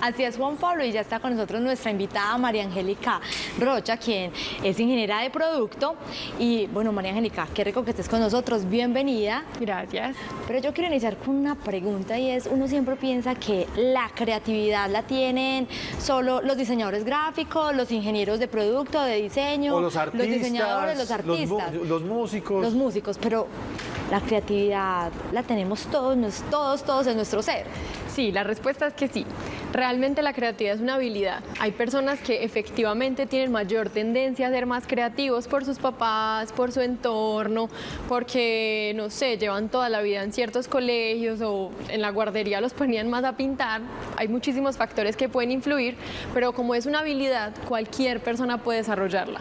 Así es, Juan Pablo, y ya está con nosotros nuestra invitada María Angélica Rocha, quien es ingeniera de producto. Y bueno, María Angélica, qué rico que estés con nosotros, bienvenida. Gracias. Pero yo quiero iniciar con una pregunta y es, uno siempre piensa que la creatividad la tienen solo los diseñadores gráficos, los ingenieros de producto, de diseño, O los artistas, los diseñadores, los artistas, los músicos. los músicos, pero la creatividad la tenemos todos en nuestro ser. Sí, la respuesta es que sí. Realmente la creatividad es una habilidad. Hay personas que efectivamente tienen mayor tendencia a ser más creativos por sus papás, por su entorno, porque, no sé, llevan toda la vida en ciertos colegios o en la guardería los ponían más a pintar. Hay muchísimos factores que pueden influir, pero como es una habilidad, cualquier persona puede desarrollarla.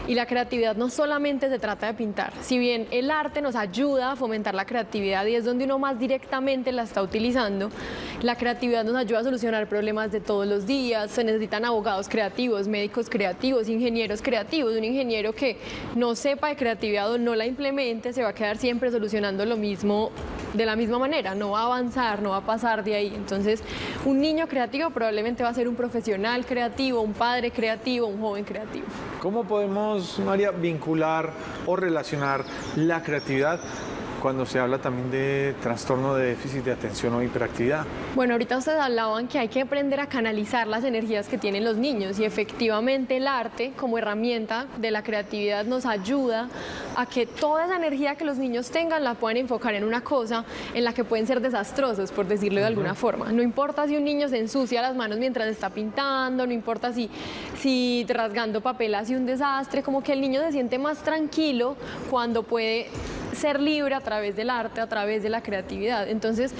Y la creatividad no solamente se trata de pintar. Si bien el arte nos ayuda a fomentar la creatividad y es donde uno más directamente la está utilizando, la creatividad nos ayuda a solucionar problemas de todos los días. Se necesitan abogados creativos, médicos creativos, ingenieros creativos. Un ingeniero que no sepa de creatividad o no la implemente se va a quedar siempre solucionando lo mismo de la misma manera, no va a avanzar, no va a pasar de ahí. Entonces, un niño creativo probablemente va a ser un profesional creativo, un padre creativo, un joven creativo. ¿Cómo podemos, María, vincular o relacionar la creatividad cuando se habla también de trastorno de déficit de atención o hiperactividad? Bueno, ahorita ustedes hablaban que hay que aprender a canalizar las energías que tienen los niños y efectivamente el arte como herramienta de la creatividad nos ayuda a que toda esa energía que los niños tengan la puedan enfocar en una cosa en la que pueden ser desastrosos, por decirlo de alguna forma. No importa si un niño se ensucia las manos mientras está pintando, no importa si rasgando papel hace un desastre, como que el niño se siente más tranquilo cuando puede ser libre a través del arte, a través de la creatividad. Entonces,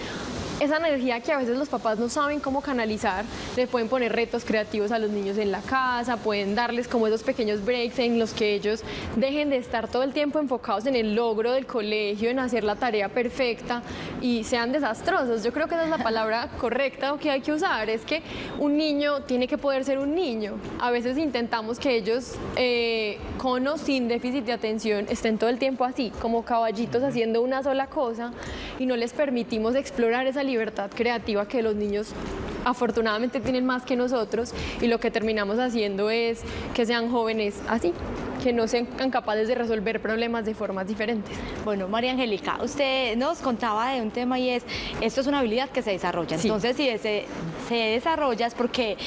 esa energía que a veces los papás no saben cómo canalizar, le pueden poner retos creativos a los niños en la casa, pueden darles como esos pequeños breaks en los que ellos dejen de estar todo el tiempo enfocados en el logro del colegio, en hacer la tarea perfecta y sean desastrosos. Yo creo que esa es la palabra correcta que hay que usar, es que un niño tiene que poder ser un niño. A veces intentamos que ellos, con o sin déficit de atención, estén todo el tiempo así, como caballitos haciendo una sola cosa y no les permitimos explorar esa libertad creativa que los niños afortunadamente tienen más que nosotros y lo que terminamos haciendo es que sean jóvenes así, que no sean capaces de resolver problemas de formas diferentes. Bueno, María Angélica, usted nos contaba de un tema y esto es una habilidad que se desarrolla. Sí. Entonces, si se desarrolla es porque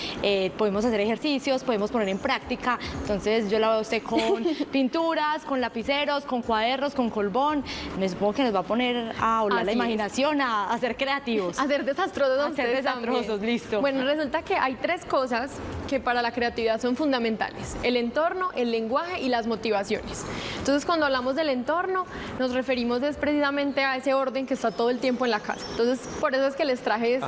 podemos hacer ejercicios, podemos poner en práctica. Entonces, yo la veo a usted con pinturas, con lapiceros, con cuadernos, con colbón. Me supongo que nos va a poner a volar Así la es. imaginación, a ser creativos. A ser desastrosos, A ser desastrosos, listo. Bueno, resulta que hay tres cosas que para la creatividad son fundamentales: el entorno, el lenguaje y las motivaciones. Entonces, cuando hablamos del entorno, nos referimos precisamente a ese orden que está todo el tiempo en la casa. Entonces, por eso es que les traje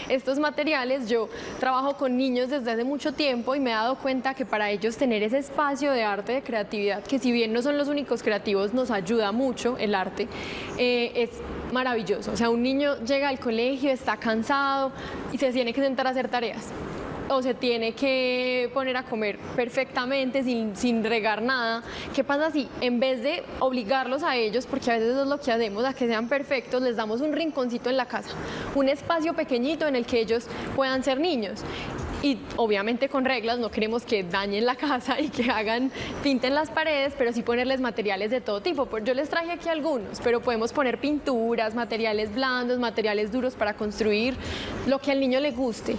estos materiales. Yo trabajo con niños desde hace mucho tiempo y me he dado cuenta que para ellos tener ese espacio de arte, de creatividad, que si bien no son los únicos creativos, nos ayuda mucho el arte, es maravilloso. O sea, un niño llega al colegio, está cansado y se tiene que sentar a hacer tareas. O se tiene que poner a comer perfectamente sin regar nada. ¿Qué pasa si en vez de obligarlos a ellos, porque a veces eso es lo que hacemos, a que sean perfectos, les damos un rinconcito en la casa, un espacio pequeñito en el que ellos puedan ser niños? Y obviamente con reglas, no queremos que dañen la casa y que pinten las paredes, pero sí ponerles materiales de todo tipo. Yo les traje aquí algunos, pero podemos poner pinturas, materiales blandos, materiales duros para construir, lo que al niño le guste.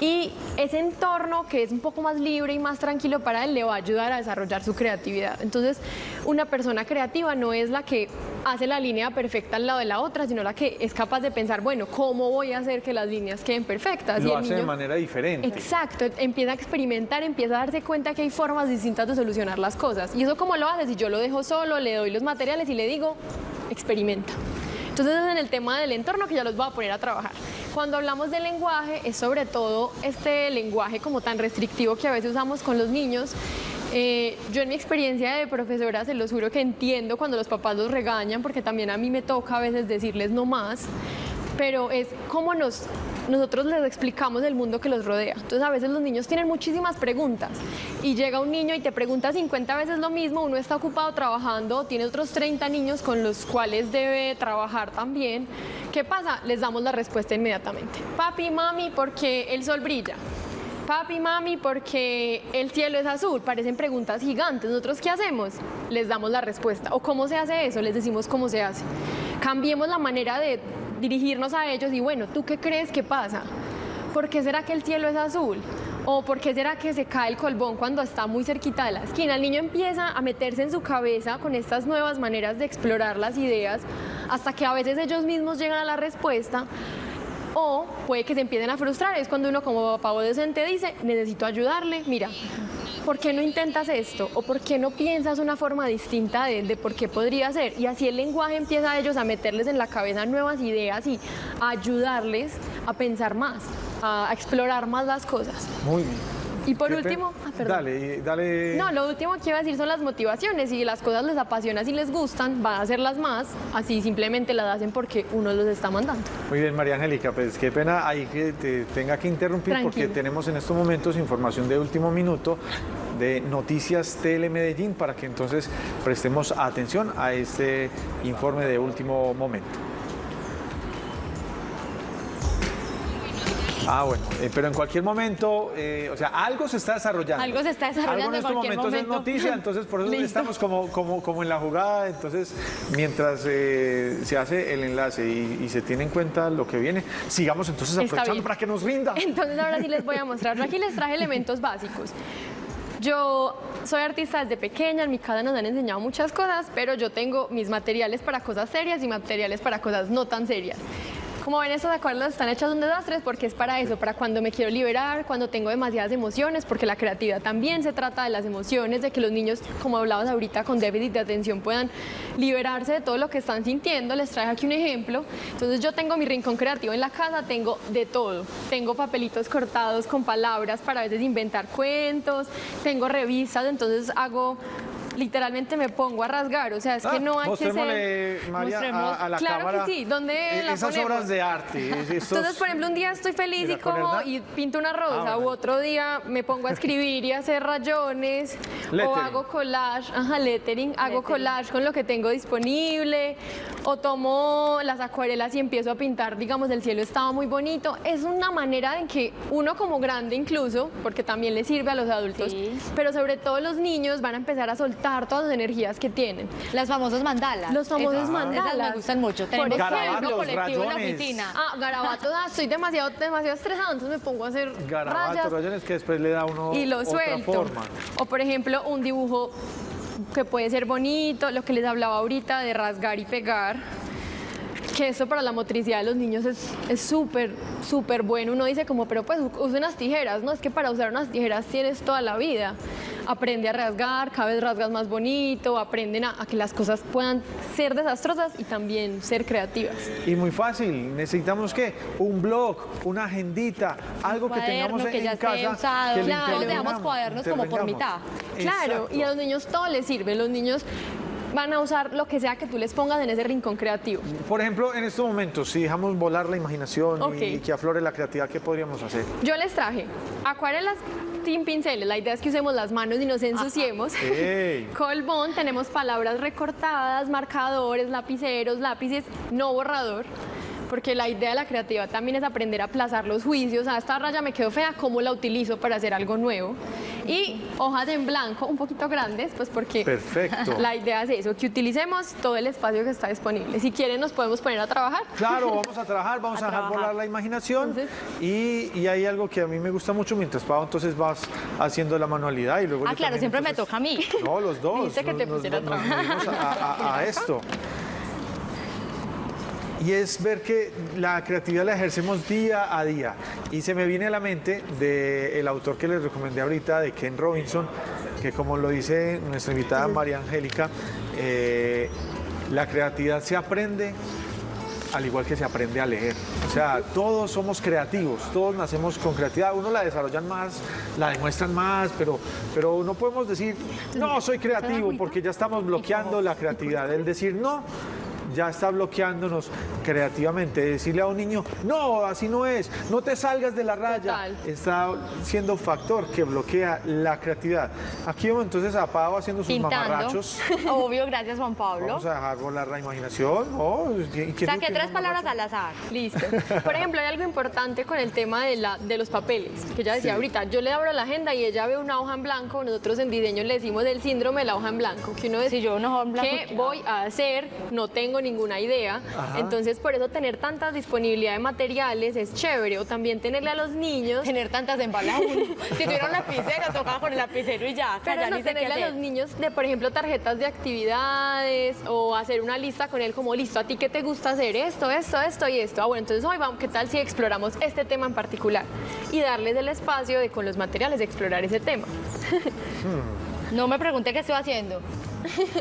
Y ese entorno que es un poco más libre y más tranquilo para él le va a ayudar a desarrollar su creatividad. Entonces, una persona creativa no es la que hace la línea perfecta al lado de la otra, sino la que es capaz de pensar, bueno, ¿cómo voy a hacer que las líneas queden perfectas? Lo hace de manera diferente. Exacto, empieza a experimentar, empieza a darse cuenta que hay formas distintas de solucionar las cosas. ¿Y eso cómo lo hace? Si yo lo dejo solo, le doy los materiales y le digo, experimenta. Entonces es en el tema del entorno que ya los voy a poner a trabajar. Cuando hablamos del lenguaje, es sobre todo este lenguaje como tan restrictivo que a veces usamos con los niños. Yo en mi experiencia de profesora se los juro que entiendo cuando los papás los regañan, porque también a mí me toca a veces decirles no más, pero es como nosotros les explicamos el mundo que los rodea. Entonces a veces los niños tienen muchísimas preguntas y llega un niño y te pregunta 50 veces lo mismo, uno está ocupado trabajando, tiene otros 30 niños con los cuales debe trabajar también. ¿Qué pasa? Les damos la respuesta inmediatamente. Papi, mami, ¿por qué el sol brilla? Papi, mami, ¿por qué el cielo es azul? Parecen preguntas gigantes. ¿Nosotros qué hacemos? Les damos la respuesta. ¿O cómo se hace eso? Les decimos cómo se hace. Cambiemos la manera de dirigirnos a ellos y bueno, ¿tú qué crees que pasa? ¿Por qué será que el cielo es azul? ¿O por qué será que se cae el colbón cuando está muy cerquita de la esquina? El niño empieza a meterse en su cabeza con estas nuevas maneras de explorar las ideas hasta que a veces ellos mismos llegan a la respuesta. O puede que se empiecen a frustrar, es cuando uno como papá o docente dice, necesito ayudarle, mira, ¿por qué no intentas esto? ¿O por qué no piensas una forma distinta de por qué podría ser? Y así el lenguaje empieza a ellos a meterles en la cabeza nuevas ideas y a ayudarles a pensar más, a explorar más las cosas. Muy bien. Y por último, perdón. Dale. No, lo último que iba a decir son las motivaciones. Si las cosas les apasionan y les gustan, van a hacerlas más. Así simplemente las hacen porque uno los está mandando. Muy bien, María Angélica, pues qué pena ahí que te tenga que interrumpir. Tranquilo. Porque tenemos en estos momentos información de último minuto de Noticias Telemedellín para que entonces prestemos atención a este informe de último momento. Ah, bueno, pero en cualquier momento, o sea, algo se está desarrollando. Algo se está desarrollando Algo en estos cualquier momentos momento. es noticia, entonces por eso Listo. estamos como en la jugada. Entonces, mientras se hace el enlace y se tiene en cuenta lo que viene, sigamos entonces Está aprovechando bien. para que nos rinda. Entonces ahora sí les voy a mostrar. Aquí les traje elementos básicos. Yo soy artista desde pequeña, en mi casa nos han enseñado muchas cosas, pero yo tengo mis materiales para cosas serias y materiales para cosas no tan serias. Como ven, estos acuarelos están hechos un desastre porque es para eso, para cuando me quiero liberar, cuando tengo demasiadas emociones, porque la creatividad también se trata de las emociones, de que los niños, como hablabas ahorita, con déficit de atención puedan liberarse de todo lo que están sintiendo. Les traje aquí un ejemplo. Entonces yo tengo mi rincón creativo en la casa, tengo de todo. Tengo papelitos cortados con palabras para a veces inventar cuentos, tengo revistas, entonces literalmente me pongo a rasgar, o sea, es que no hay que ser... Mostrémosle, María, a la claro cámara que sí, ¿dónde la esas ponemos? obras de arte. Entonces, por ejemplo, un día estoy feliz Mira, y cojo ¿con y pinto una rosa, bueno. u otro día me pongo a escribir y a hacer rayones, o Lettering. hago collage, lettering, hago collage con lo que tengo disponible, o tomo las acuarelas y empiezo a pintar, digamos, el cielo estaba muy bonito. Es una manera en que uno como grande incluso, porque también le sirve a los adultos, Sí. pero sobre todo los niños van a empezar a soltar todas las energías que tienen. Los famosos mandalas. Los famosos Esas mandalas. me gustan mucho. Tenemos Garabatos, ejemplo colectivo en la rayones. oficina. Garabatos, estoy demasiado estresada, entonces me pongo a hacer Garabatos, rayas rayones que después le da uno y lo otra suelto. forma. O por ejemplo, un dibujo que puede ser bonito, lo que les hablaba ahorita de rasgar y pegar, que eso para la motricidad de los niños es súper, súper bueno. Uno dice como, pero pues usa unas tijeras, ¿no? Es que para usar unas tijeras tienes toda la vida. Aprende a rasgar, cada vez rasgas más bonito, aprenden a que las cosas puedan ser desastrosas y también ser creativas. Y muy fácil, necesitamos ¿qué? Un blog, una agendita, algo que tengamos Cuaderno que ya en casa. esté usado. que le Claro, intervengamos, dejamos cuadernos como por intervengamos. Claro, Exacto. y a los niños todo les sirve. Los niños van a usar lo que sea que tú les pongas en ese rincón creativo. Por ejemplo, en estos momentos, si dejamos volar la imaginación Ok. y que aflore la creatividad, ¿qué podríamos hacer? Yo les traje acuarelas sin pinceles. La idea es que usemos las manos y nos ensuciemos. ¡Ey! Colbón, tenemos palabras recortadas, marcadores, lapiceros, lápices, no borrador. Porque la idea de la creatividad también es aprender a aplazar los juicios. Esta raya me quedó fea, ¿cómo la utilizo para hacer algo nuevo? Y hojas en blanco, un poquito grandes, pues porque Perfecto. la idea es eso, que utilicemos todo el espacio que está disponible. Si quieren nos podemos poner a trabajar. Claro, vamos a trabajar, vamos a dejar trabajar. volar la imaginación. Entonces- y hay algo que a mí me gusta mucho mientras Pau, entonces vas haciendo la manualidad y luego yo Ah, claro, también, siempre me entonces- toca a mí. No, los dos. Dijiste que te pusiera a nos trabajar. unimos a esto. Y es ver que la creatividad la ejercemos día a día. Y se me viene a la mente del autor que les recomendé ahorita, de Ken Robinson, que como lo dice nuestra invitada María Angélica, la creatividad se aprende al igual que se aprende a leer. O sea, todos somos creativos, todos nacemos con creatividad. Uno la desarrollan más, la demuestran más, pero no podemos decir, no, soy creativo, porque ya estamos bloqueando la creatividad. El decir no, ya está bloqueándonos creativamente. Decirle a un niño, no, así no es, no te salgas de la raya, Total. está siendo factor que bloquea la creatividad. Aquí vemos entonces a Pau haciendo sus Pintando. mamarrachos. Obvio, gracias Juan Pablo. Vamos a dejar volar la imaginación. Oh, Saqué 3 palabras al azar. Listo. Por ejemplo, hay algo importante con el tema de los papeles, que ella decía Sí. ahorita. Yo le abro la agenda y ella ve una hoja en blanco. Nosotros en diseño le decimos el síndrome de la hoja en blanco, que uno Si yo una hoja en blanco, ¿qué voy a hacer? No tengo ninguna idea. Ajá. Entonces, por eso tener tanta disponibilidad de materiales es chévere. O también tenerle a los niños... Tener tantas embaladas. Si tuviera un lapicero, tocaba con el lapicero y ya. Pero ya no ni sé qué tenerle a los hacer. niños de, por ejemplo, tarjetas de actividades o hacer una lista con él como, listo, ¿a ti qué te gusta hacer? Esto y esto. Ah, bueno, entonces hoy vamos, ¿qué tal si exploramos este tema en particular? Y darles el espacio de con los materiales explorar ese tema. No me pregunté qué estoy haciendo.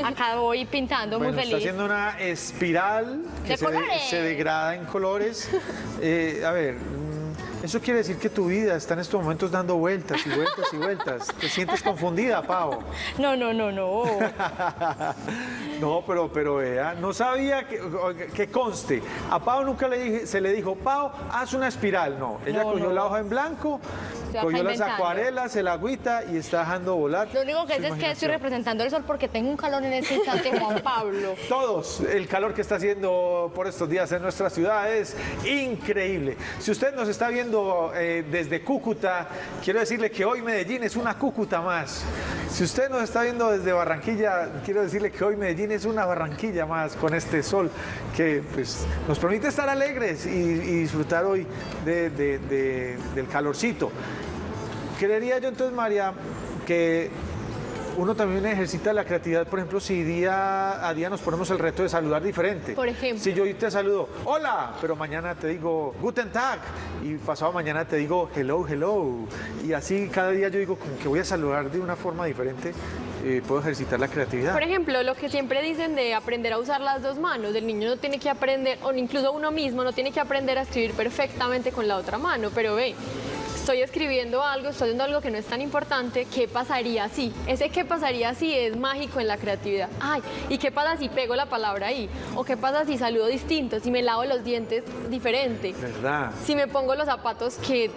Acá voy pintando Bueno, muy está feliz. haciendo una espiral que De colores. se degrada en colores. A ver, eso quiere decir que tu vida está en estos momentos dando vueltas y vueltas y vueltas. ¿Te sientes confundida, Pau? No. No, pero vea, no sabía que conste. A Pau nunca se le dijo, Pau, haz una espiral. No, ella No, cogió no. la hoja en blanco estoy acá Cogió las inventando. acuarelas, el agüita y está dejando volar. Lo único que su sé es que estoy imaginación. representando el sol porque tengo un calor en este instante, Juan Pablo. Todos, el calor que está haciendo por estos días en nuestra ciudad es increíble. Si usted nos está viendo desde Cúcuta, quiero decirle que hoy Medellín es una Cúcuta más. Si usted nos está viendo desde Barranquilla, quiero decirle que hoy Medellín es una Barranquilla más con este sol que pues, nos permite estar alegres y disfrutar hoy del calorcito. Creería yo entonces, María, que uno también ejercita la creatividad, por ejemplo, si día a día nos ponemos el reto de saludar diferente. Por ejemplo. Si yo hoy te saludo, hola, pero mañana te digo, Guten Tag, y pasado mañana te digo, hello, hello. Y así cada día yo digo, como que voy a saludar de una forma diferente, puedo ejercitar la creatividad. Por ejemplo, lo que siempre dicen de aprender a usar las dos manos, el niño no tiene que aprender, o incluso uno mismo no tiene que aprender a escribir perfectamente con la otra mano, pero ve, estoy escribiendo algo, estoy haciendo algo que no es tan importante, ¿qué pasaría si? Ese qué pasaría si es mágico en la creatividad. Ay, ¿y qué pasa si pego la palabra ahí? ¿O qué pasa si saludo distinto, si me lavo los dientes diferente? ¿Verdad? Si me pongo los zapatos que,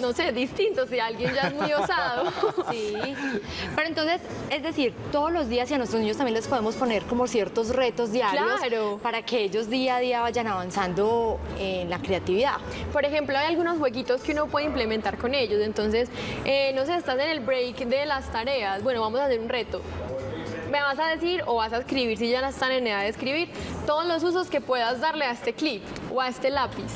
no sé, distintos, si alguien ya es muy osado. Sí, pero entonces, es decir, todos los días y a nuestros niños también les podemos poner como ciertos retos diarios Claro. para que ellos día a día vayan avanzando en la creatividad. Por ejemplo, hay algunos jueguitos que uno puede implementar con ellos. Entonces, no sé, estás en el break de las tareas. Bueno, vamos a hacer un reto. Me vas a decir o vas a escribir, si ya no están en edad de escribir, todos los usos que puedas darle a este clip o a este lápiz.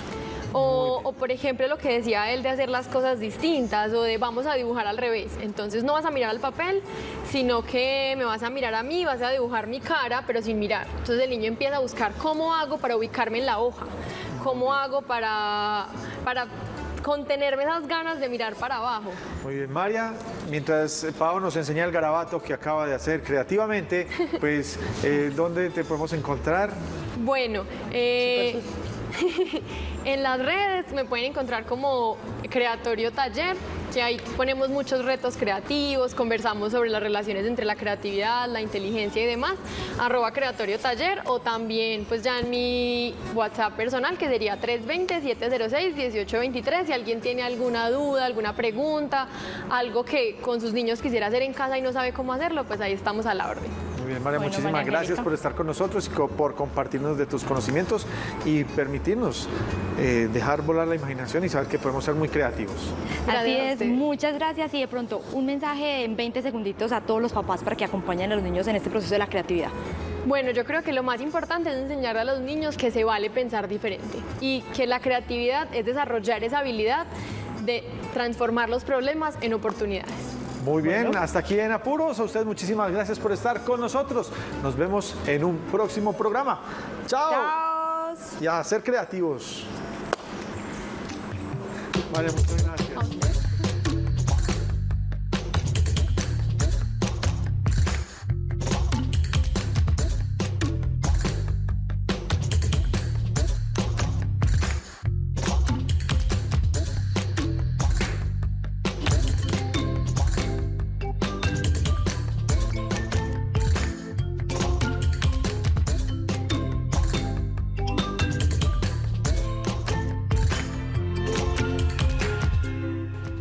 O, por ejemplo, lo que decía él de hacer las cosas distintas o de vamos a dibujar al revés. Entonces no vas a mirar al papel, sino que me vas a mirar a mí, vas a dibujar mi cara, pero sin mirar. Entonces el niño empieza a buscar cómo hago para ubicarme en la hoja, cómo hago para contenerme esas ganas de mirar para abajo. Muy bien, María, mientras Pau nos enseña el garabato que acaba de hacer creativamente, pues, ¿dónde te podemos encontrar? Bueno, en las redes me pueden encontrar como Creatorio Taller, que ahí ponemos muchos retos creativos, conversamos sobre las relaciones entre la creatividad, la inteligencia y demás, @Creatorio Taller, o también pues ya en mi WhatsApp personal, que sería 320-706-1823, si alguien tiene alguna duda, alguna pregunta, algo que con sus niños quisiera hacer en casa y no sabe cómo hacerlo, pues ahí estamos a la orden. Muy bien, María, Bueno, muchísimas María gracias Angélica. por estar con nosotros y por compartirnos de tus conocimientos y permitirnos dejar volar la imaginación y saber que podemos ser muy creativos. Así Gracias a es, ustedes. muchas gracias y de pronto un mensaje en 20 segunditos a todos los papás para que acompañen a los niños en este proceso de la creatividad. Bueno, yo creo que lo más importante es enseñar a los niños que se vale pensar diferente y que la creatividad es desarrollar esa habilidad de transformar los problemas en oportunidades. Muy bien, hasta aquí en Apuros. A ustedes muchísimas gracias por estar con nosotros. Nos vemos en un próximo programa. ¡Chao! ¡Chao! Y a ser creativos. Vale, muchas gracias.